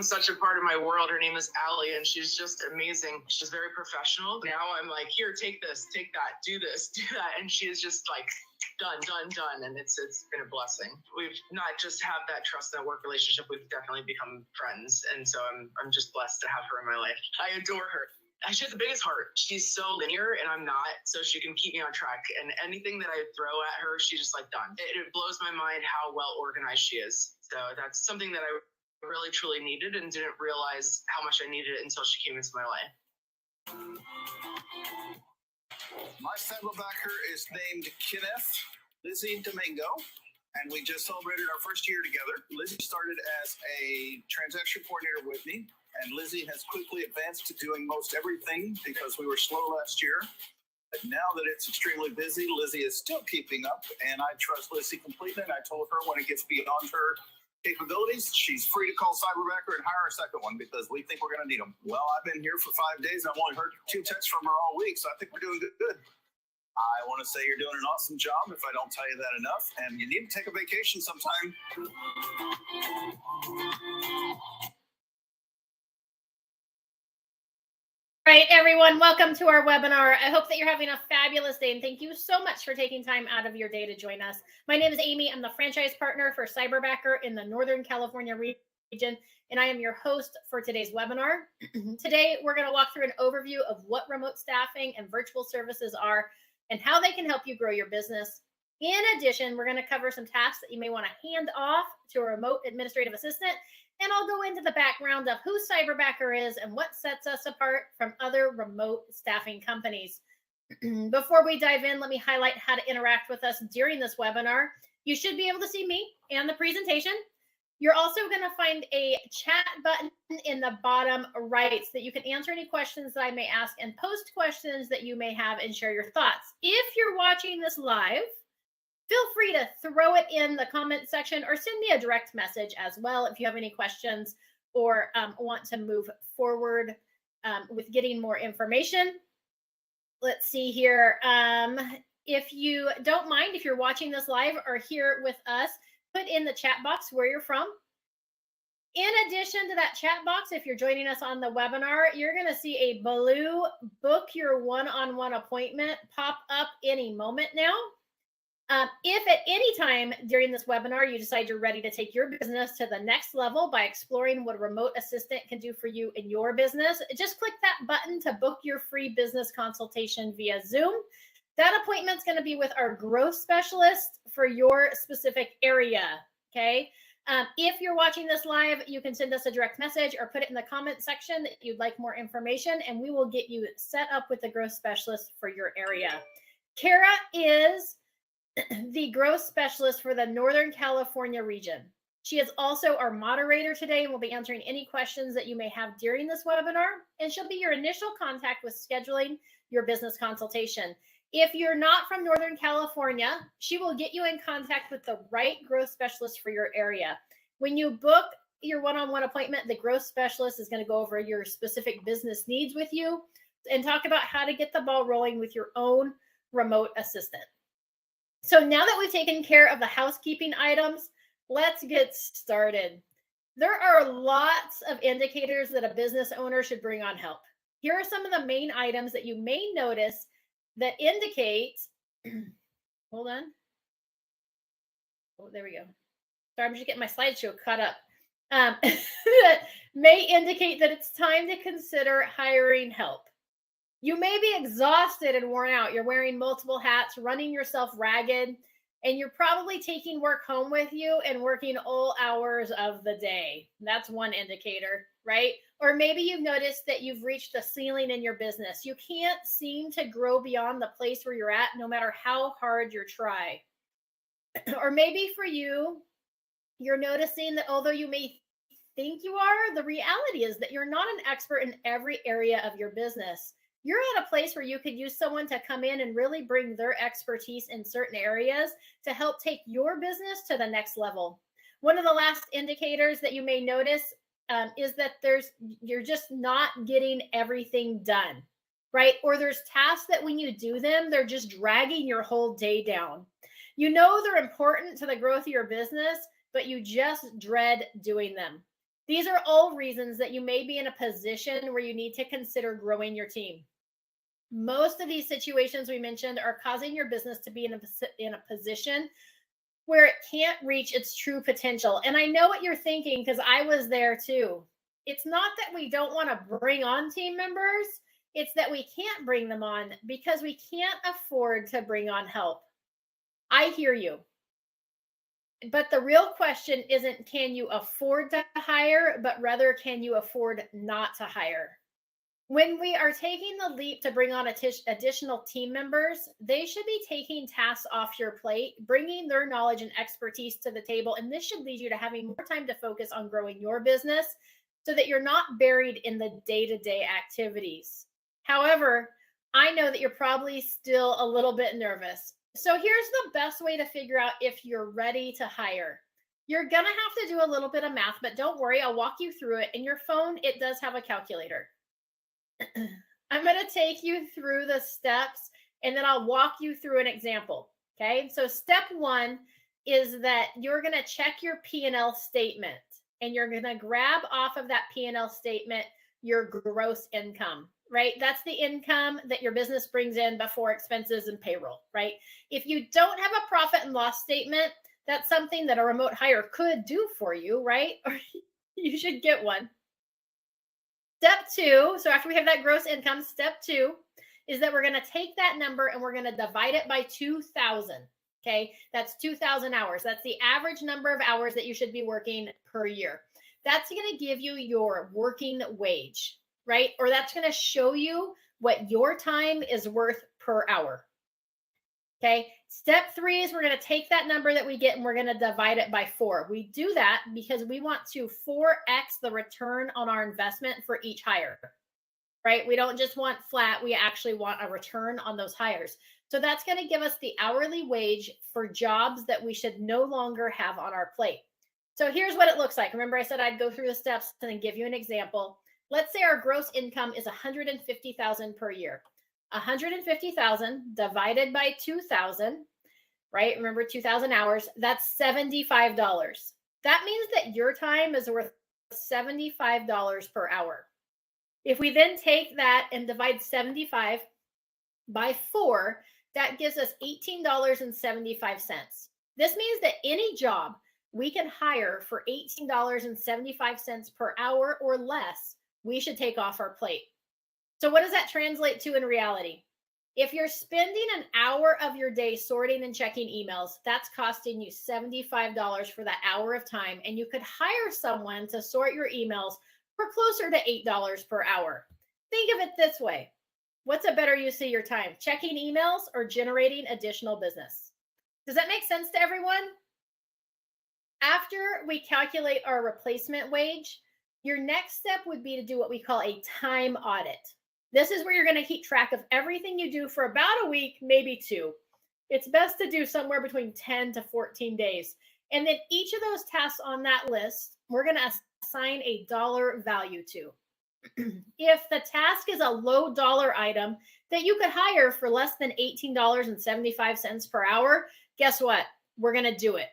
such a part of my world. Her name is Allie, and she's just amazing. She's very professional. Now I'm like, here, take this, take that, do this, do that. And she is just like, done. And it's been a blessing. We've not just have that trust, that work relationship, we've definitely become friends. And so I'm just blessed to have her in my life. I adore her. She has the biggest heart. She's so linear and I'm not, so she can keep me on track. And anything that I throw at her, she's just like done. It blows my mind how well organized she is. So that's something that I really truly needed and didn't realize how much I needed it until she came into my life. My cyberbacker is named Kenneth Lizzie Domingo, and we just celebrated our first year together. Lizzie started as a transaction coordinator with me, and Lizzie has quickly advanced to doing most everything because we were slow last year. But now that it's extremely busy, Lizzie is still keeping up, and I trust Lizzie completely. And I told her when it gets beyond her capabilities, she's free to call Cyberbacker and hire a second one because we think we're going to need them. Well, I've been here for 5 days. I've only heard 2 texts from her all week, so I think we're doing good. I want to say you're doing an awesome job if I don't tell you that enough, and you need to take a vacation sometime. All right, everyone, welcome to our webinar. I hope that you're having a fabulous day, and thank you so much for taking time out of your day to join us. My name is Amy. I'm the franchise partner for Cyberbacker in the Northern California region, and I am your host for today's webinar. Today, we're going to walk through an overview of what remote staffing and virtual services are and how they can help you grow your business. In addition, we're going to cover some tasks that you may want to hand off to a remote administrative assistant. And I'll go into the background of who Cyberbacker is and what sets us apart from other remote staffing companies. Before we dive in, let me highlight how to interact with us during this webinar. You should be able to see me and the presentation. You're also going to find a chat button in the bottom right so that you can answer any questions that I may ask and post questions that you may have and share your thoughts. If you're watching this live, feel free to throw it in the comment section or send me a direct message as well if you have any questions or want to move forward with getting more information. Let's see here. If you don't mind, if you're watching this live or here with us, put in the chat box where you're from. In addition to that chat box, if you're joining us on the webinar, you're going to see a blue book your one-on-one appointment pop up any moment now. If at any time during this webinar you decide you're ready to take your business to the next level by exploring what a remote assistant can do for you in your business, just click that button to book your free business consultation via Zoom. That appointment's going to be with our growth specialist for your specific area, okay? If you're watching this live, you can send us a direct message or put it in the comment section that you'd like more information, and we will get you set up with the growth specialist for your area. Kara is the growth specialist for the Northern California region. She is also our moderator today and will be answering any questions that you may have during this webinar, and she'll be your initial contact with scheduling your business consultation. If you're not from Northern California, she will get you in contact with the right growth specialist for your area. When you book your one-on-one appointment, the growth specialist is going to go over your specific business needs with you and talk about how to get the ball rolling with your own remote assistant. So now that we've taken care of the housekeeping items, let's get started. There are lots of indicators that a business owner should bring on help. Here are some of the main items that you may notice that indicate, hold on. Oh, there we go. Sorry, I'm just getting my slideshow caught up. That may indicate that it's time to consider hiring help. You may be exhausted and worn out. You're wearing multiple hats, running yourself ragged, and you're probably taking work home with you and working all hours of the day. That's one indicator, right? Or maybe you've noticed that you've reached a ceiling in your business. You can't seem to grow beyond the place where you're at, no matter how hard you try. Or maybe for you, you're noticing that although you may think you are, the reality is that you're not an expert in every area of your business. You're at a place where you could use someone to come in and really bring their expertise in certain areas to help take your business to the next level. One of the last indicators that you may notice is that you're just not getting everything done, right? Or there's tasks that when you do them, they're just dragging your whole day down. You know they're important to the growth of your business, but you just dread doing them. These are all reasons that you may be in a position where you need to consider growing your team. Most of these situations we mentioned are causing your business to be in a position where it can't reach its true potential. And I know what you're thinking, because I was there too. It's not that we don't want to bring on team members. It's that we can't bring them on because we can't afford to bring on help. I hear you. But the real question isn't can you afford to hire, but rather can you afford not to hire? When we are taking the leap to bring on additional team members, they should be taking tasks off your plate, bringing their knowledge and expertise to the table. And this should lead you to having more time to focus on growing your business so that you're not buried in the day-to-day activities. However, I know that you're probably still a little bit nervous. So here's the best way to figure out if you're ready to hire. You're going to have to do a little bit of math, but don't worry, I'll walk you through it. In your phone, it does have a calculator. I'm going to take you through the steps and then I'll walk you through an example. Okay. So step one is that you're going to check your P&L statement and you're going to grab off of that P&L statement your gross income, right? That's the income that your business brings in before expenses and payroll, right? If you don't have a profit and loss statement, that's something that a remote hire could do for you, right? Or you should get one. Step two, so after we have that gross income, step two is that we're going to take that number and we're going to divide it by 2,000. Okay, that's 2,000 hours. That's the average number of hours that you should be working per year. That's going to give you your working wage, right? Or that's going to show you what your time is worth per hour. Okay, step three is we're going to take that number that we get and we're going to divide it by 4. We do that because we want to 4x the return on our investment for each hire, right? We don't just want flat, we actually want a return on those hires. So that's going to give us the hourly wage for jobs that we should no longer have on our plate. So here's what it looks like. Remember I said I'd go through the steps and then give you an example. Let's say our gross income is $150,000 per year. 150,000 divided by 2,000, right? Remember 2,000 hours, that's $75. That means that your time is worth $75 per hour. If we then take that and divide 75 by 4, that gives us $18.75. This means that any job we can hire for $18.75 per hour or less, we should take off our plate. So what does that translate to in reality? If you're spending an hour of your day sorting and checking emails, that's costing you $75 for that hour of time. And you could hire someone to sort your emails for closer to $8 per hour. Think of it this way. What's a better use of your time? Checking emails or generating additional business? Does that make sense to everyone? After we calculate our replacement wage, your next step would be to do what we call a time audit. This is where you're going to keep track of everything you do for about a week, maybe 2. It's best to do somewhere between 10 to 14 days. And then each of those tasks on that list, we're going to assign a dollar value to. If the task is a low dollar item that you could hire for less than $18.75 per hour, guess what? We're going to do it.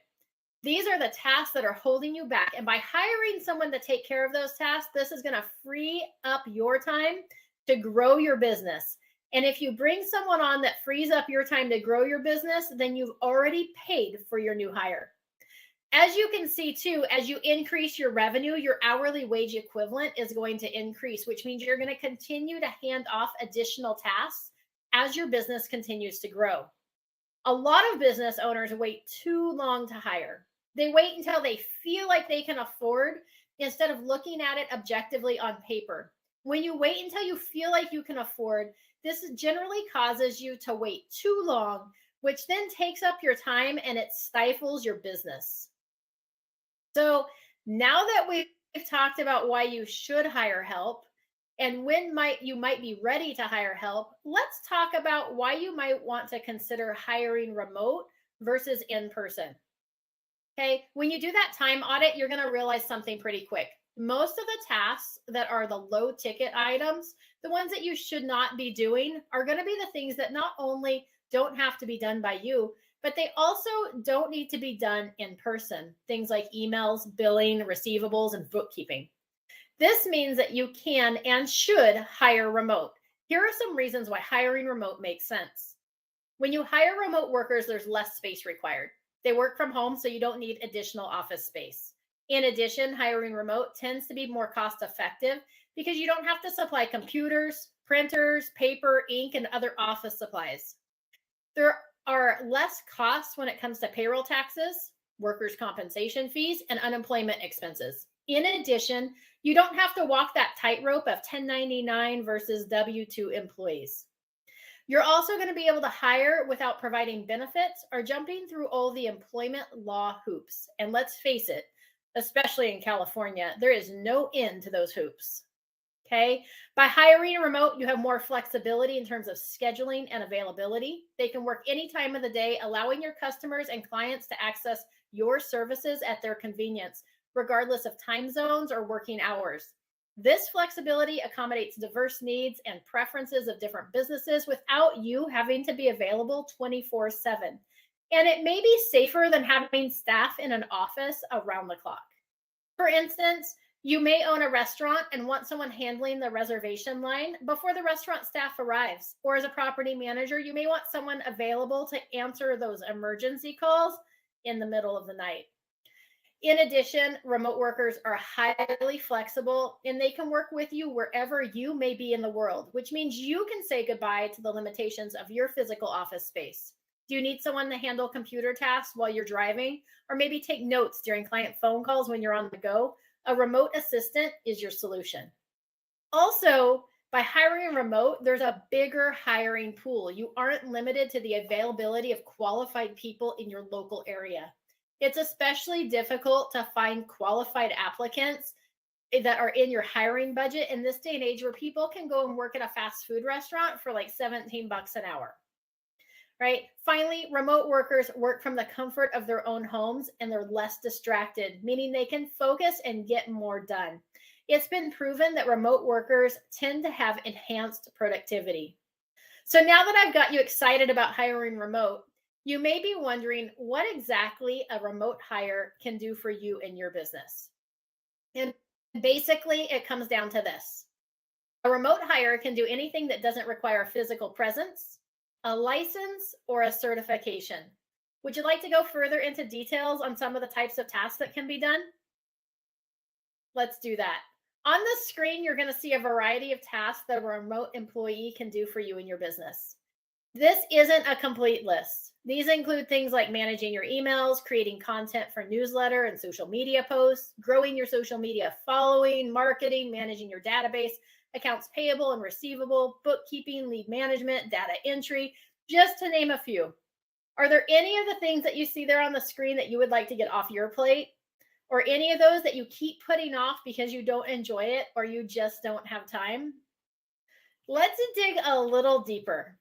These are the tasks that are holding you back. And by hiring someone to take care of those tasks, this is going to free up your time to grow your business. And if you bring someone on that frees up your time to grow your business, then you've already paid for your new hire. As you can see too, as you increase your revenue, your hourly wage equivalent is going to increase, which means you're going to continue to hand off additional tasks as your business continues to grow. A lot of business owners wait too long to hire. They wait until they feel like they can afford instead of looking at it objectively on paper. When you wait until you feel like you can afford, this generally causes you to wait too long, which then takes up your time and it stifles your business. So now that we've talked about why you should hire help and when you might be ready to hire help, let's talk about why you might want to consider hiring remote versus in person. Okay, when you do that time audit, you're going to realize something pretty quick. Most of the tasks that are the low ticket items, the ones that you should not be doing, are going to be the things that not only don't have to be done by you, but they also don't need to be done in person. Things like emails, billing, receivables, and bookkeeping. This means that you can and should hire remote. Here are some reasons why hiring remote makes sense. When you hire remote workers, there's less space required. They work from home, so you don't need additional office space. In addition, hiring remote tends to be more cost effective because you don't have to supply computers, printers, paper, ink, and other office supplies. There are less costs when it comes to payroll taxes, workers' compensation fees, and unemployment expenses. In addition, you don't have to walk that tightrope of 1099 versus W-2 employees. You're also going to be able to hire without providing benefits or jumping through all the employment law hoops. And let's face it, especially in California, there is no end to those hoops. Okay. By hiring remote, you have more flexibility in terms of scheduling and availability. They can work any time of the day, allowing your customers and clients to access your services at their convenience, regardless of time zones or working hours. This flexibility accommodates diverse needs and preferences of different businesses without you having to be available 24/7. And it may be safer than having staff in an office around the clock. For instance, you may own a restaurant and want someone handling the reservation line before the restaurant staff arrives. Or as a property manager, you may want someone available to answer those emergency calls in the middle of the night. In addition, remote workers are highly flexible and they can work with you wherever you may be in the world, which means you can say goodbye to the limitations of your physical office space. Do you need someone to handle computer tasks while you're driving, or maybe take notes during client phone calls when you're on the go? A remote assistant is your solution. Also, by hiring remote, there's a bigger hiring pool. You aren't limited to the availability of qualified people in your local area. It's especially difficult to find qualified applicants that are in your hiring budget in this day and age where people can go and work at a fast food restaurant for like $17 an hour. Right? Finally, remote workers work from the comfort of their own homes and they're less distracted, meaning they can focus and get more done. It's been proven that remote workers tend to have enhanced productivity. So now that I've got you excited about hiring remote, you may be wondering what exactly a remote hire can do for you and your business. And basically, it comes down to this. A remote hire can do anything that doesn't require physical presence, a license, or a certification. Would you like to go further into details on some of the types of tasks that can be done? Let's do that. On the screen, you're going to see a variety of tasks that a remote employee can do for you in your business. This isn't a complete list. These include things like managing your emails, creating content for newsletter and social media posts, growing your social media following, marketing, managing your database, accounts payable and receivable, bookkeeping, lead management, data entry, just to name a few. Are there any of the things that you see there on the screen that you would like to get off your plate? Or any of those that you keep putting off because you don't enjoy it or you just don't have time? Let's dig a little deeper.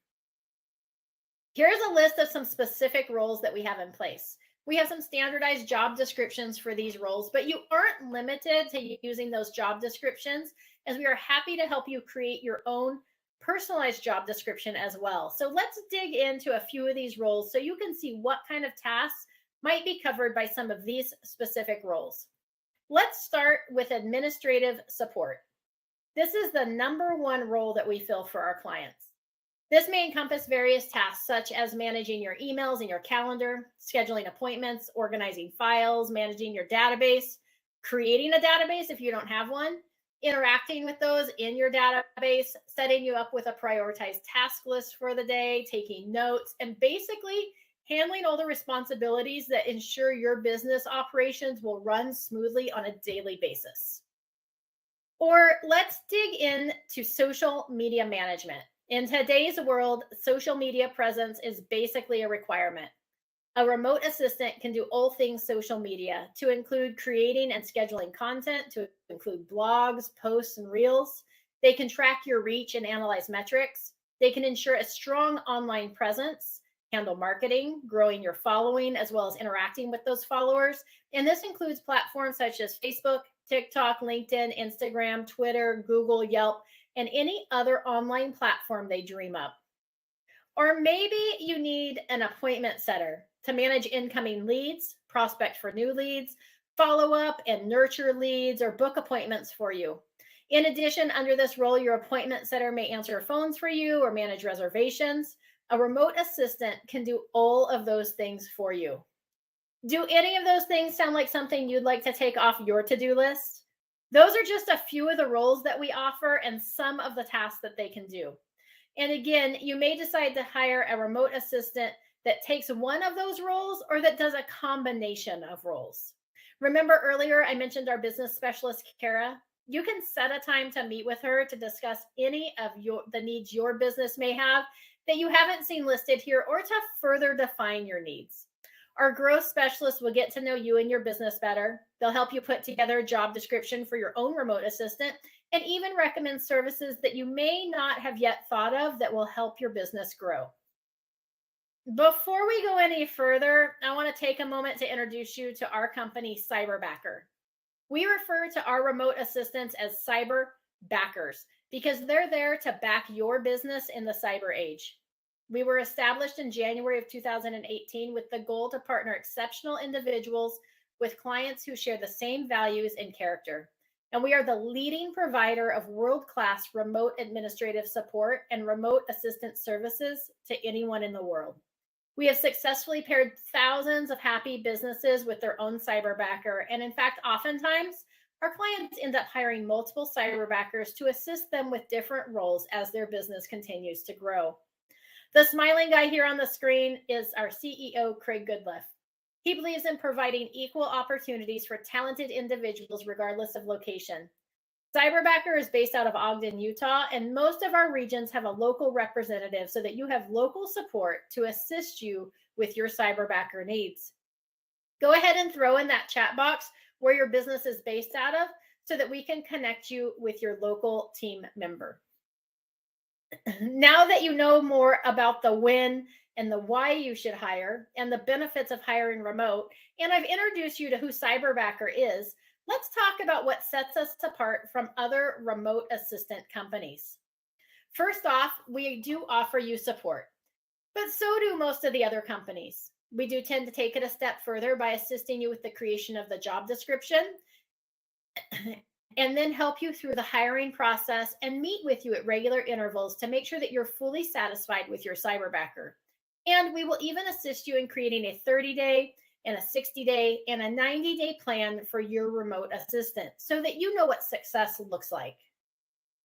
Here's a list of some specific roles that we have in place. We have some standardized job descriptions for these roles, but you aren't limited to using those job descriptions, as we are happy to help you create your own personalized job description as well. So let's dig into a few of these roles so you can see what kind of tasks might be covered by some of these specific roles. Let's start with administrative support. This is the #1 role that we fill for our clients. This may encompass various tasks such as managing your emails in your calendar, scheduling appointments, organizing files, managing your database, creating a database if you don't have one, interacting with those in your database, setting you up with a prioritized task list for the day, taking notes, and basically handling all the responsibilities that ensure your business operations will run smoothly on a daily basis. Or let's dig into social media management. In today's world, social media presence is basically a requirement. A remote assistant can do all things social media, to include creating and scheduling content, to include blogs, posts, and reels. They can track your reach and analyze metrics. They can ensure a strong online presence, handle marketing, growing your following, as well as interacting with those followers. And this includes platforms such as Facebook, TikTok, LinkedIn, Instagram, Twitter, Google, Yelp, and any other online platform they dream up. Or maybe you need an appointment setter. to manage incoming leads, prospect for new leads, follow up and nurture leads, or book appointments for you. In addition, under this role, your appointment setter may answer phones for you or manage reservations. A remote assistant can do all of those things for you. Do any of those things sound like something you'd like to take off your to-do list? Those are just a few of the roles that we offer and some of the tasks that they can do. And again, you may decide to hire a remote assistant that takes one of those roles or that does a combination of roles. Remember earlier I mentioned our business specialist, Kara? You can set a time to meet with her to discuss any of the needs your business may have that you haven't seen listed here, or to further define your needs. Our growth specialists will get to know you and your business better. They'll help you put together a job description for your own remote assistant and even recommend services that you may not have yet thought of that will help your business grow. Before we go any further, I want to take a moment to introduce you to our company, Cyberbacker. We refer to our remote assistants as cyber backers because they're there to back your business in the cyber age. We were established in January of 2018 with the goal to partner exceptional individuals with clients who share the same values and character. And we are the leading provider of world-class remote administrative support and remote assistant services to anyone in the world. We have successfully paired thousands of happy businesses with their own cyberbacker. And in fact, oftentimes, our clients end up hiring multiple cyberbackers to assist them with different roles as their business continues to grow. The smiling guy here on the screen is our CEO, Craig Goodliff. He believes in providing equal opportunities for talented individuals regardless of location. Cyberbacker is based out of Ogden, Utah, and most of our regions have a local representative so that you have local support to assist you with your cyberbacker needs. Go ahead and throw in that chat box where your business is based out of so that we can connect you with your local team member. Now that you know more about the when and the why you should hire and the benefits of hiring remote, and I've introduced you to who Cyberbacker is, let's talk about what sets us apart from other remote assistant companies. First off, we do offer you support, but so do most of the other companies. We do tend to take it a step further by assisting you with the creation of the job description and then help you through the hiring process and meet with you at regular intervals to make sure that you're fully satisfied with your cyberbacker. And we will even assist you in creating a 30-day and a 60-day and a 90-day plan for your remote assistant so that you know what success looks like.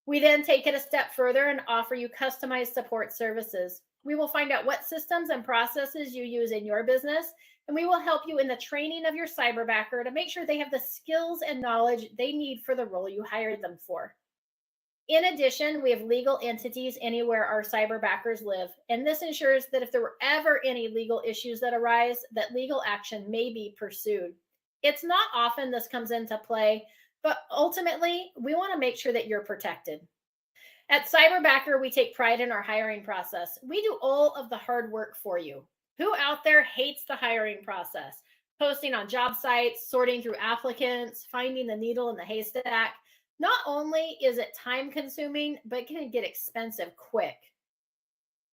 We then take it a step further and offer you customized support services. We will find out what systems and processes you use in your business, and we will help you in the training of your cyberbacker to make sure they have the skills and knowledge they need for the role you hired them for. In addition, we have legal entities anywhere our cyberbackers live, and this ensures that if there were ever any legal issues that arise, that legal action may be pursued. It's not often this comes into play, but ultimately, we want to make sure that you're protected. At Cyberbacker, we take pride in our hiring process. We do all of the hard work for you. Who out there hates the hiring process? Posting on job sites, sorting through applicants, finding the needle in the haystack. Not only is it time consuming, but it can get expensive quick.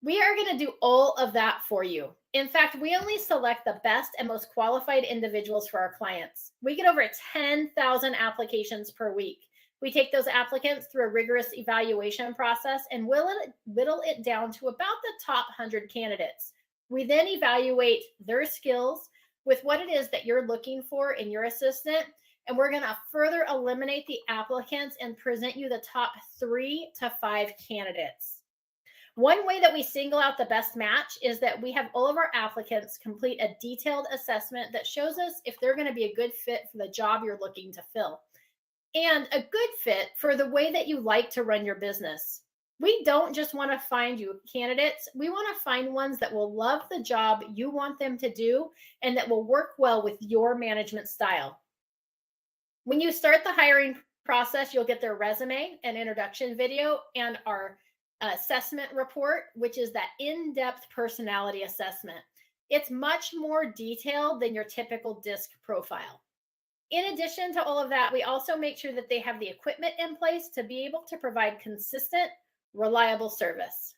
We are going to do all of that for you. In fact, we only select the best and most qualified individuals for our clients. We get over 10,000 applications per week. We take those applicants through a rigorous evaluation process and whittle it down to about the top 100 candidates. We then evaluate their skills with what it is that you're looking for in your assistant, and we're going to further eliminate the applicants and present you the top 3 to 5 candidates. One way that we single out the best match is that we have all of our applicants complete a detailed assessment that shows us if they're going to be a good fit for the job you're looking to fill and a good fit for the way that you like to run your business. We don't just want to find you candidates. We want to find ones that will love the job you want them to do and that will work well with your management style. When you start the hiring process, you'll get their resume, an introduction video, and our assessment report, which is that in-depth personality assessment. It's much more detailed than your typical DISC profile. In addition to all of that, we also make sure that they have the equipment in place to be able to provide consistent, reliable service.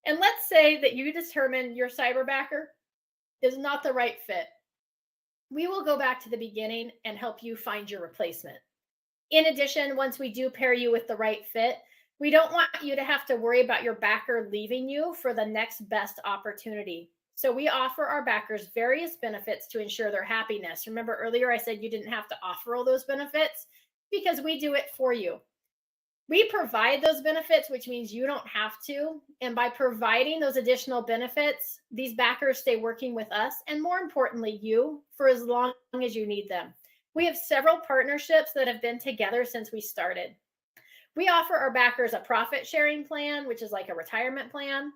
And let's say that you determine your cyberbacker is not the right fit, we will go back to the beginning and help you find your replacement. In addition, once we do pair you with the right fit, we don't want you to have to worry about your backer leaving you for the next best opportunity. So we offer our backers various benefits to ensure their happiness. Remember earlier I said you didn't have to offer all those benefits because we do it for you. We provide those benefits, which means you don't have to. And by providing those additional benefits, these backers stay working with us and, more importantly, you for as long as you need them. We have several partnerships that have been together since we started. We offer our backers a profit sharing plan, which is like a retirement plan,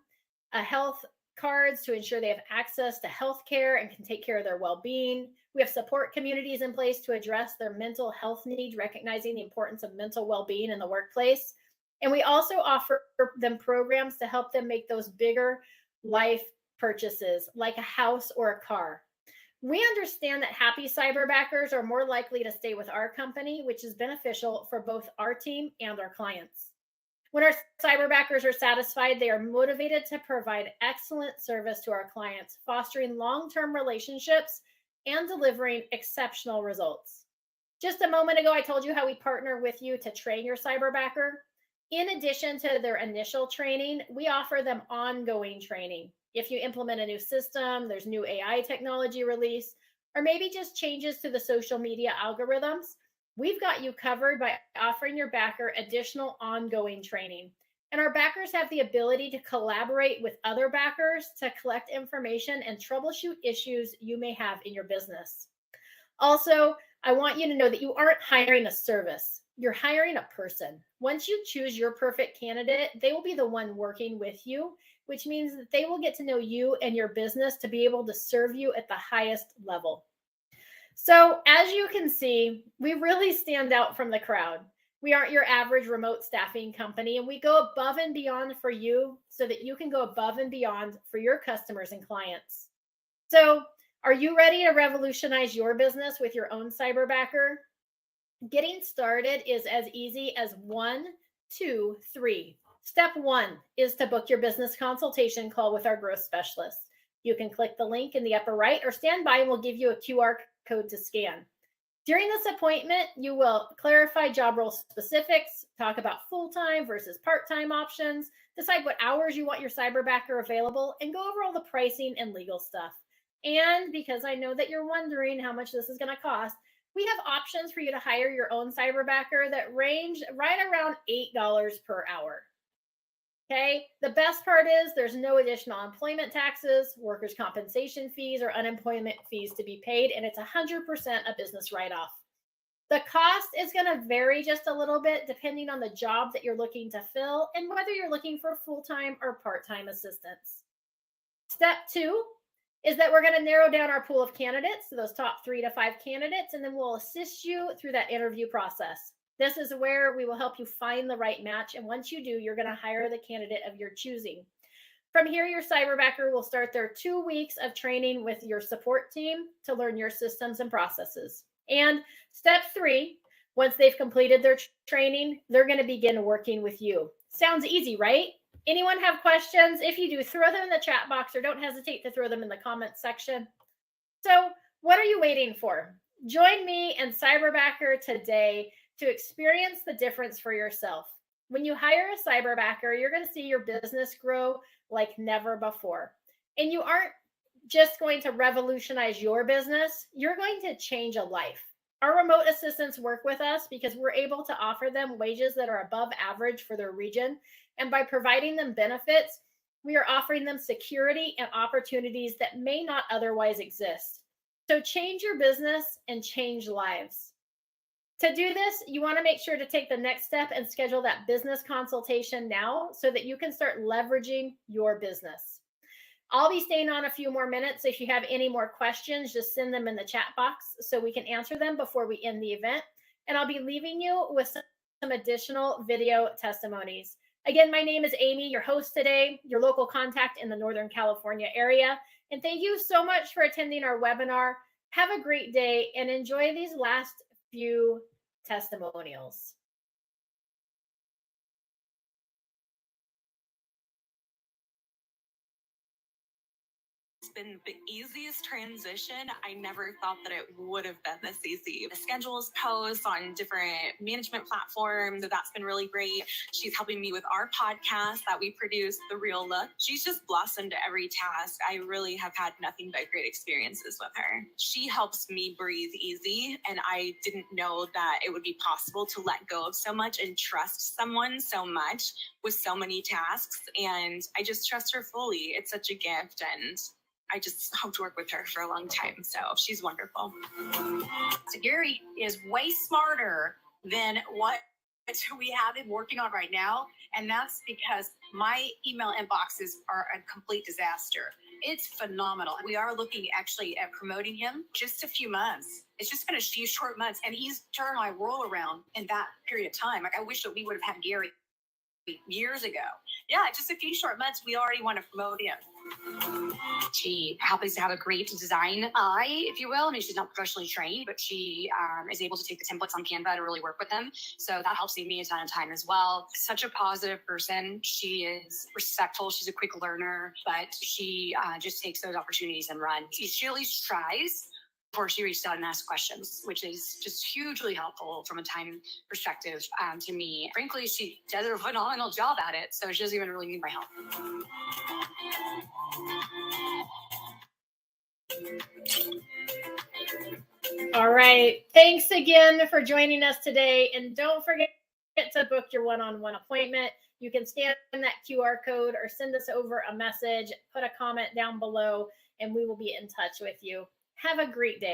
a health cards to ensure they have access to health care and can take care of their well-being. We have support communities in place to address their mental health needs, recognizing the importance of mental well-being in the workplace. And we also offer them programs to help them make those bigger life purchases, like a house or a car. We understand that happy cyberbackers are more likely to stay with our company, which is beneficial for both our team and our clients. When our cyberbackers are satisfied, they are motivated to provide excellent service to our clients, fostering long-term relationships and delivering exceptional results. Just a moment ago, I told you how we partner with you to train your cyberbacker. In addition to their initial training, we offer them ongoing training. If you implement a new system, there's new AI technology release, or maybe just changes to the social media algorithms, we've got you covered by offering your backer additional ongoing training. And our backers have the ability to collaborate with other backers to collect information and troubleshoot issues you may have in your business. Also, I want you to know that you aren't hiring a service. You're hiring a person. Once you choose your perfect candidate, they will be the one working with you, which means that they will get to know you and your business to be able to serve you at the highest level. So as you can see, we really stand out from the crowd. We aren't your average remote staffing company, and we go above and beyond for you so that you can go above and beyond for your customers and clients. So are you ready to revolutionize your business with your own cyberbacker? Getting started is as easy as 1, 2, 3. Step 1 is to book your business consultation call with our growth specialist. You can click the link in the upper right or stand by and we'll give you a QR code to scan. During this appointment, you will clarify job role specifics, talk about full-time versus part-time options, decide what hours you want your cyberbacker available, and go over all the pricing and legal stuff. And because I know that you're wondering how much this is going to cost, we have options for you to hire your own cyberbacker that range right around $8 per hour. Okay, the best part is there's no additional employment taxes, workers' compensation fees, or unemployment fees to be paid, and it's 100% a business write-off. The cost is going to vary just a little bit depending on the job that you're looking to fill and whether you're looking for full-time or part-time assistance. Step 2 is that we're going to narrow down our pool of candidates, so those top 3 to 5 candidates, and then we'll assist you through that interview process. This is where we will help you find the right match. And once you do, you're going to hire the candidate of your choosing. From here, your cyberbacker will start their 2 weeks of training with your support team to learn your systems and processes. And step 3, once they've completed their training, they're going to begin working with you. Sounds easy, right? Anyone have questions? If you do, throw them in the chat box or don't hesitate to throw them in the comments section. So what are you waiting for? Join me and Cyberbacker today to experience the difference for yourself. When you hire a cyberbacker, you're going to see your business grow like never before. And you aren't just going to revolutionize your business, you're going to change a life. Our remote assistants work with us because we're able to offer them wages that are above average for their region. And by providing them benefits, we are offering them security and opportunities that may not otherwise exist. So change your business and change lives. To do this, you want to make sure to take the next step and schedule that business consultation now so that you can start leveraging your business. I'll be staying on a few more minutes. If you have any more questions, just send them in the chat box so we can answer them before we end the event. And I'll be leaving you with some additional video testimonies. Again, my name is Amy, your host today, your local contact in the Northern California area. And thank you so much for attending our webinar. Have a great day and enjoy these last few testimonials. been the easiest transition. I never thought that it would have been this easy. The schedules post on different management platforms, so that's been really great. She's helping me with our podcast that we produce, The Real Look. She's just blossomed every task. I really have had nothing but great experiences with her. She helps me breathe easy, and I didn't know that it would be possible to let go of so much and trust someone so much with so many tasks, and I just trust her fully. It's such a gift, and I just hope to work with her for a long time. So she's wonderful. So Gary is way smarter than what we have him working on right now. And that's because my email inboxes are a complete disaster. It's phenomenal. We are looking actually at promoting him just a few months. It's just been a few short months, and he's turned my world around in that period of time. Like, I wish that we would have had Gary years ago. Yeah, just a few short months, we already want to promote him. She happens to have a great design eye, if you will. I mean, she's not professionally trained, but she is able to take the templates on Canva to really work with them. So that helps save me a ton of time as well. Such a positive person. She is respectful. She's a quick learner, but she just takes those opportunities and runs. She at least tries before she reached out and asked questions, which is just hugely helpful from a time perspective to me. Frankly, she does a phenomenal job at it, so she doesn't even really need my help. All right. Thanks again for joining us today. And don't forget to book your one-on-one appointment. You can scan that QR code or send us over a message, put a comment down below, and we will be in touch with you. Have a great day.